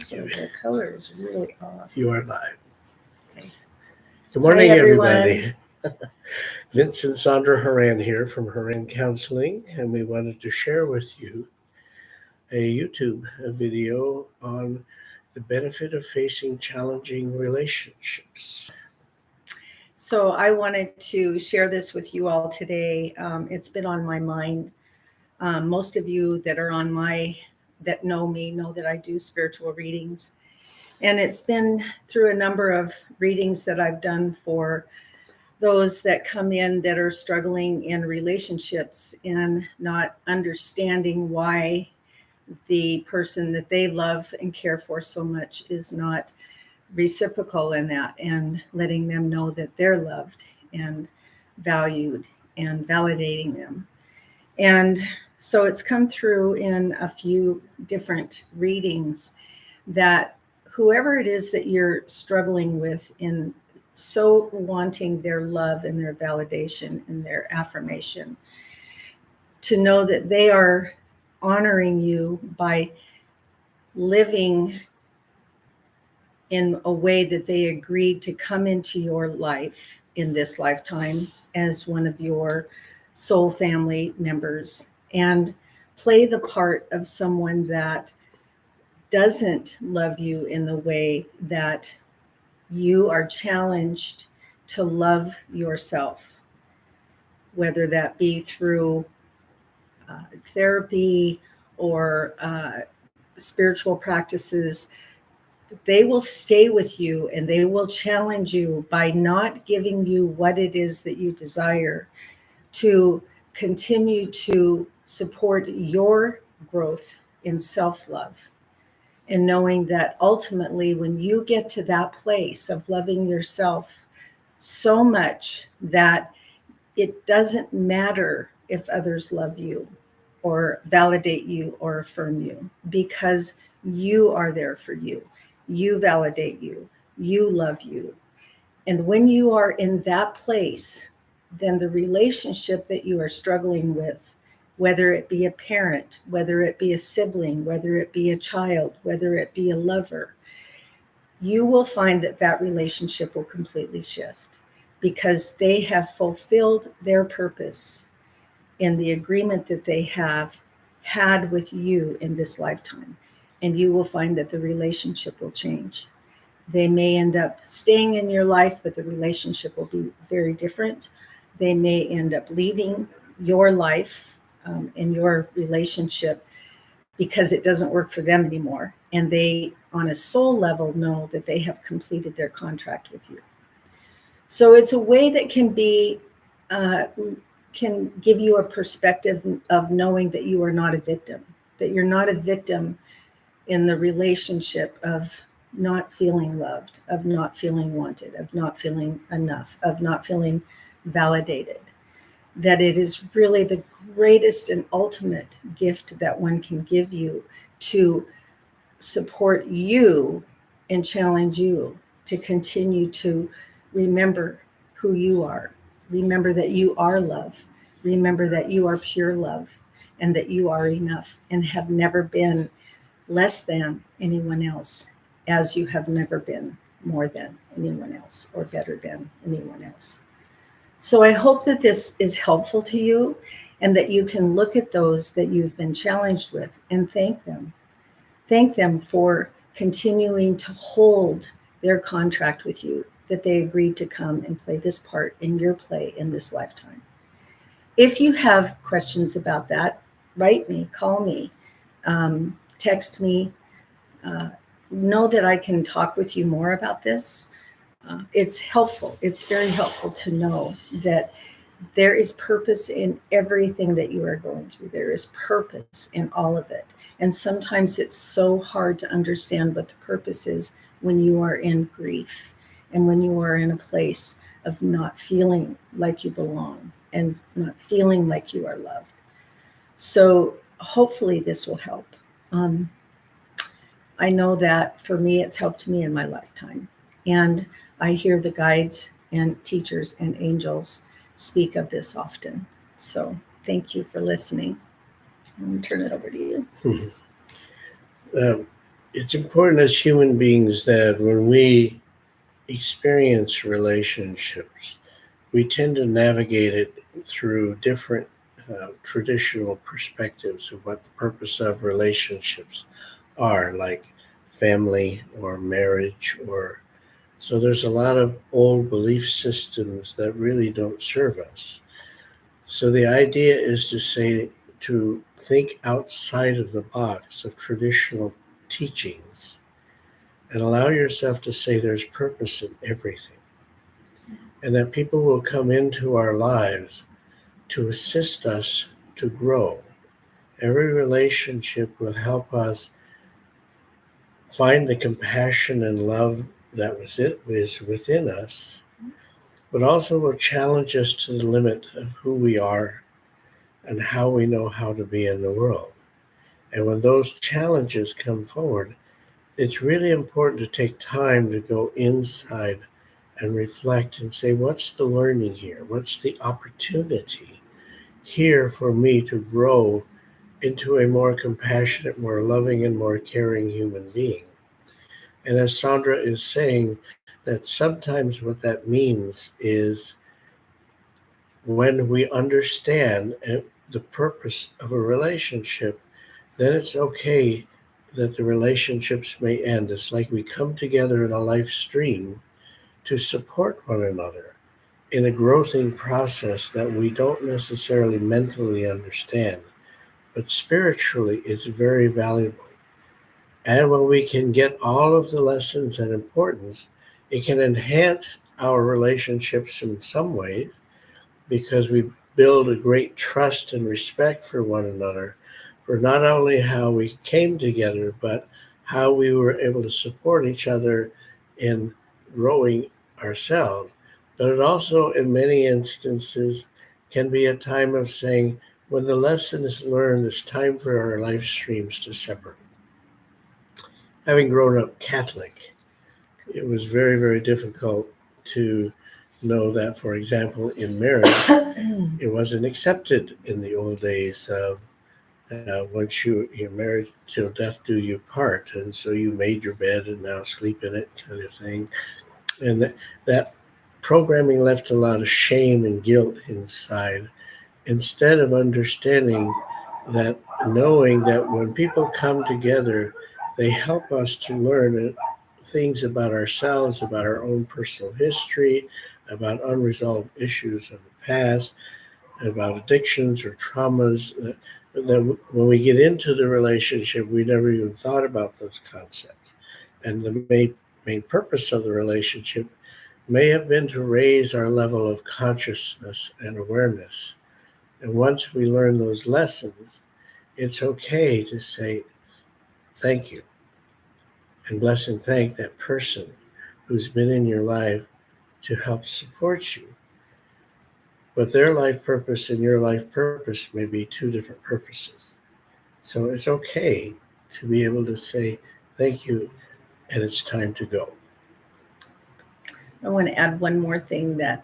So the color is really off. You are live. Okay. Good morning, Hi, everybody. Vince and Sandra Horan here from Horan Counseling, and we wanted to share with you a YouTube video on the benefit of facing challenging relationships. So I wanted to share this with you all today. It's been on my mind. Most of you that are that know me know that I do spiritual readings. And it's been through a number of readings that I've done for those that come in that are struggling in relationships and not understanding why the person that they love and care for so much is not reciprocal in that, and letting them know that they're loved and valued and validating them. And so it's come through in a few different readings that whoever it is that you're struggling with in so wanting their love and their validation and their affirmation, to know that they are honoring you by living in a way that they agreed to come into your life in this lifetime as one of your soul family members and play the part of someone that doesn't love you in the way that you are challenged to love yourself, whether that be through therapy or spiritual practices. They will stay with you and they will challenge you by not giving you what it is that you desire, to continue to support your growth in self-love. And knowing that ultimately, when you get to that place of loving yourself so much that it doesn't matter if others love you or validate you or affirm you, because you are there for you. You validate you. You love you. And when you are in that place, then the relationship that you are struggling with, whether it be a parent, whether it be a sibling, whether it be a child, whether it be a lover, you will find that that relationship will completely shift because they have fulfilled their purpose in the agreement that they have had with you in this lifetime. And you will find that the relationship will change. They may end up staying in your life, but the relationship will be very different. They may end up leaving your life and your relationship because it doesn't work for them anymore. And they, on a soul level, know that they have completed their contract with you. So it's a way that can give you a perspective of knowing that you are not a victim, that you're not a victim in the relationship of not feeling loved, of not feeling wanted, of not feeling enough, of not feeling validated. That it is really the greatest and ultimate gift that one can give you to support you and challenge you to continue to remember who you are. Remember that you are love. Remember that you are pure love and that you are enough and have never been less than anyone else, as you have never been more than anyone else or better than anyone else. So I hope that this is helpful to you and that you can look at those that you've been challenged with and thank them. Thank them for continuing to hold their contract with you, that they agreed to come and play this part in your play in this lifetime. If you have questions about that, write me, call me, text me. Know that I can talk with you more about this. It's helpful. It's very helpful to know that there is purpose in everything that you are going through. There is purpose in all of it. And sometimes it's so hard to understand what the purpose is when you are in grief and when you are in a place of not feeling like you belong and not feeling like you are loved. So hopefully this will help. I know that for me, it's helped me in my lifetime. And I hear the guides and teachers and angels speak of this often. So thank you for listening. I'm going to turn it over to you. it's important as human beings that when we experience relationships, we tend to navigate it through different traditional perspectives of what the purpose of relationships are, like family or marriage, or so there's a lot of old belief systems that really don't serve us. So the idea is to say, to think outside of the box of traditional teachings and allow yourself to say there's purpose in everything, and that people will come into our lives to assist us to grow. Every relationship will help us find the compassion and love that is within us, but also will challenge us to the limit of who we are and how we know how to be in the world. And when those challenges come forward, it's really important to take time to go inside and reflect and say, what's the learning here? What's the opportunity here for me to grow into a more compassionate, more loving, and more caring human being? And as Sandra is saying, that sometimes what that means is when we understand the purpose of a relationship, then it's okay that the relationships may end. It's like we come together in a life stream to support one another in a growing process that we don't necessarily mentally understand, but spiritually it's very valuable. And when we can get all of the lessons and importance, it can enhance our relationships in some ways because we build a great trust and respect for one another for not only how we came together, but how we were able to support each other in growing ourselves. But it also, in many instances, can be a time of saying, when the lesson is learned, it's time for our life streams to separate. Having grown up Catholic, it was very, very difficult to know that, for example, in marriage, it wasn't accepted in the old days of once you're married till death do you part, and so you made your bed and now sleep in it, kind of thing. And that programming left a lot of shame and guilt inside, instead of understanding that, knowing that when people come together, they help us to learn things about ourselves, about our own personal history, about unresolved issues of the past, about addictions or traumas. That when we get into the relationship, we never even thought about those concepts. And the main purpose of the relationship may have been to raise our level of consciousness and awareness. And once we learn those lessons, it's okay to say thank you and bless and thank that person who's been in your life to help support you. But their life purpose and your life purpose may be two different purposes. So it's okay to be able to say thank you and it's time to go. I want to add one more thing that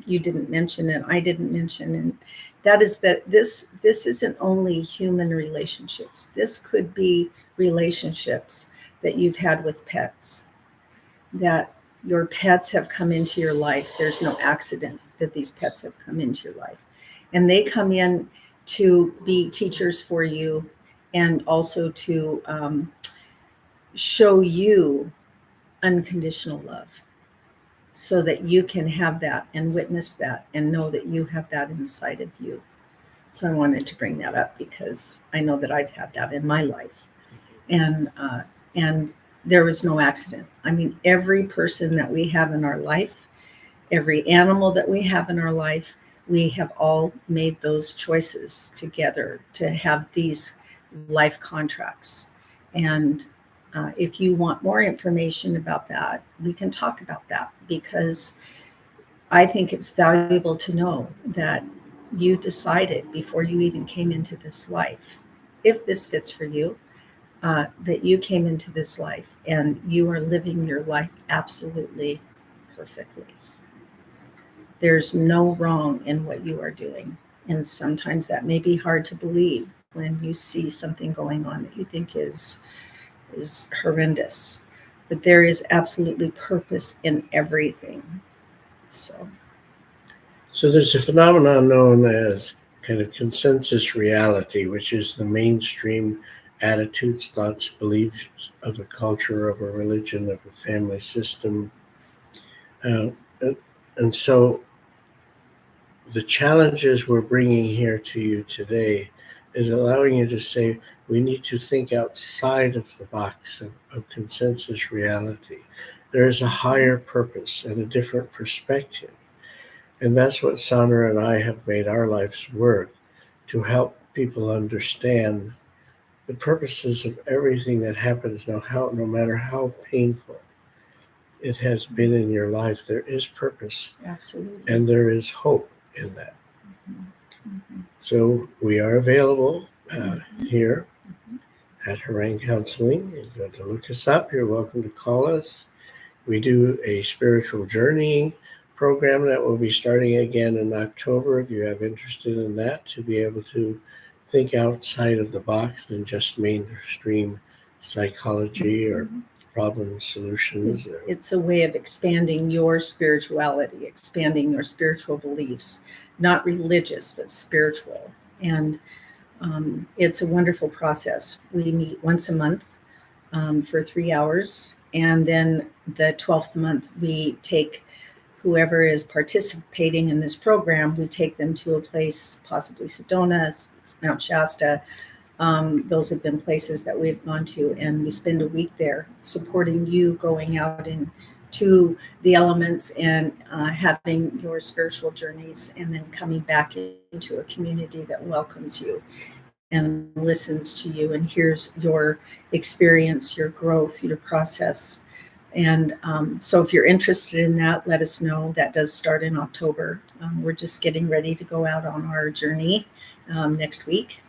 you didn't mention and I didn't mention, and that is that this isn't only human relationships. This could be relationships that you've had with pets, that your pets have come into your life. There's no accident that these pets have come into your life. And they come in to be teachers for you and also to show you unconditional love so that you can have that and witness that and know that you have that inside of you. So I wanted to bring that up because I know that I've had that in my life. And there was no accident. I mean, every person that we have in our life, every animal that we have in our life, we have all made those choices together to have these life contracts. And if you want more information about that, we can talk about that, because I think it's valuable to know that you decided before you even came into this life, if this fits for you, that you came into this life and you are living your life absolutely perfectly. There's no wrong in what you are doing. And sometimes that may be hard to believe when you see something going on that you think is is horrendous, but there is absolutely purpose in everything. So there's a phenomenon known as kind of consensus reality, which is the mainstream attitudes, thoughts, beliefs of a culture, of a religion, of a family system. Uh, and so the challenges we're bringing here to you today is allowing you to say, we need to think outside of the box of consensus reality. There is a higher purpose and a different perspective. And that's what Sandra and I have made our life's work, to help people understand the purposes of everything that happens now, no matter how painful it has been in your life. There is purpose. absolutely. And there is hope in that. Mm-hmm. So we are available here at Haran Counseling. If you want to look us up, you're welcome to call us. We do a spiritual journeying program that will be starting again in October. If you have interest in that, to be able to think outside of the box than just mainstream psychology or problem solutions. It's a way of expanding your spirituality, expanding your spiritual beliefs, not religious, but spiritual. And it's a wonderful process. We meet once a month for 3 hours. And then the 12th month, we take whoever is participating in this program, we take them to a place, possibly Sedona, Mount Shasta. Those have been places that we've gone to, and we spend a week there supporting you going out into the elements and having your spiritual journeys, and then coming back into a community that welcomes you and listens to you and hears your experience, your growth, your process. And so if you're interested in that, let us know. That does start in October. We're just getting ready to go out on our journey next week.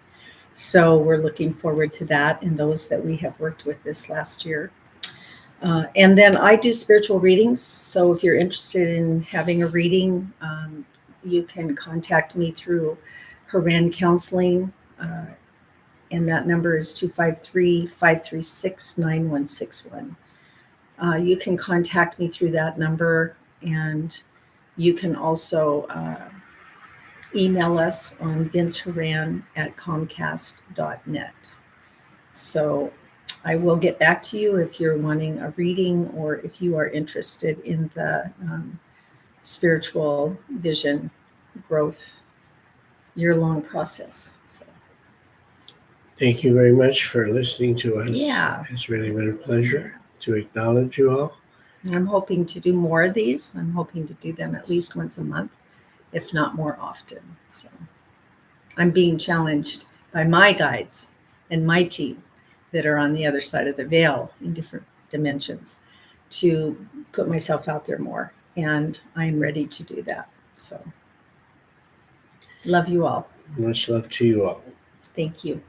So we're looking forward to that, and those that we have worked with this last year. And then I do spiritual readings. So if you're interested in having a reading, you can contact me through Haran Counseling. And that number is 253-536-9161. You can contact me through that number, and you can also email us on vinceharan@comcast.net. So I will get back to you if you're wanting a reading or if you are interested in the spiritual vision growth year-long process. So. Thank you very much for listening to us. Yeah. It's really been a pleasure to acknowledge you all. I'm hoping to do more of these. I'm hoping to do them at least once a month, if not more often. So I'm being challenged by my guides and my team that are on the other side of the veil in different dimensions to put myself out there more. And I'm ready to do that. So love you all. Much love to you all. Thank you.